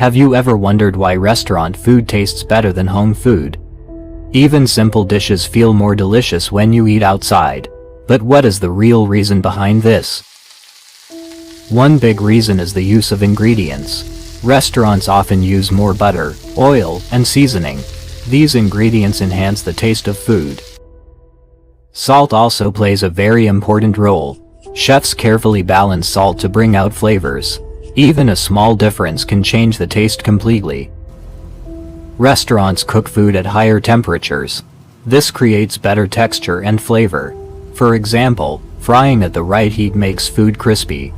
Have you ever wondered why restaurant food tastes better than home food? Even simple dishes feel more delicious when you eat outside. But what is the real reason behind this? One big reason is the use of ingredients. Restaurants often use more butter, oil, and seasoning. These ingredients enhance the taste of food. Salt also plays a very important role. Chefs carefully balance salt to bring out flavors. Even a small difference can change the taste completely. Restaurants cook food at higher temperatures. This creates better texture and flavor. For example, frying at the right heat makes food crispy.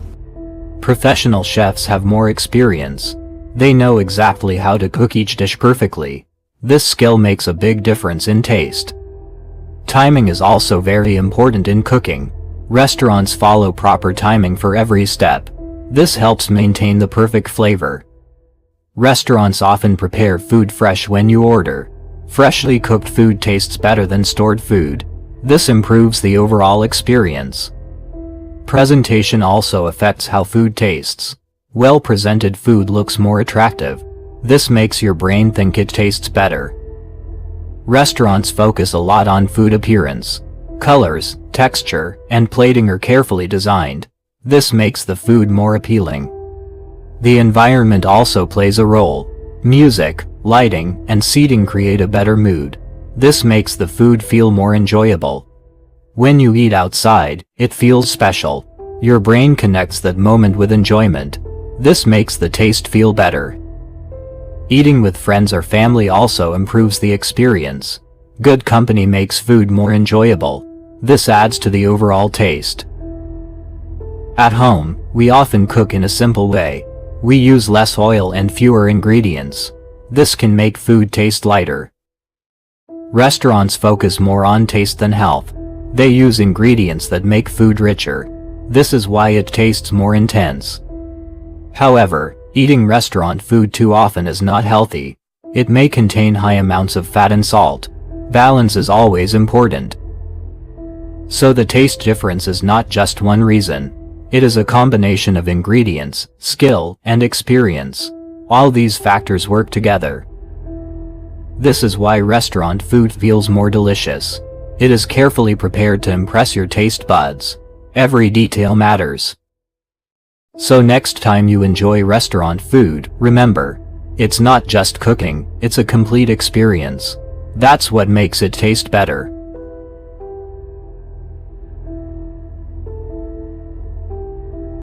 Professional chefs have more experience. They know exactly how to cook each dish perfectly. This skill makes a big difference in taste. Timing is also very important in cooking. Restaurants follow proper timing for every step. This helps maintain the perfect flavor. Restaurants often prepare food fresh when you order. Freshly cooked food tastes better than stored food. This improves the overall experience. Presentation also affects how food tastes. Well-presented food looks more attractive. This makes your brain think it tastes better. Restaurants focus a lot on food appearance. Colors, texture, and plating are carefully designed. This makes the food more appealing. The environment also plays a role. Music, lighting, and seating create a better mood. This makes the food feel more enjoyable. When you eat outside, it feels special. Your brain connects that moment with enjoyment. This makes the taste feel better. Eating with friends or family also improves the experience. Good company makes food more enjoyable. This adds to the overall taste. At home, we often cook in a simple way. We use less oil and fewer ingredients. This can make food taste lighter. Restaurants focus more on taste than health. They use ingredients that make food richer. This is why it tastes more intense. However, eating restaurant food too often is not healthy. It may contain high amounts of fat and salt. Balance is always important. So the taste difference is not just one reason. It is a combination of ingredients, skill, and experience. All these factors work together. This is why restaurant food feels more delicious. It is carefully prepared to impress your taste buds. Every detail matters. So next time you enjoy restaurant food, remember, it's not just cooking, it's a complete experience. That's what makes it taste better.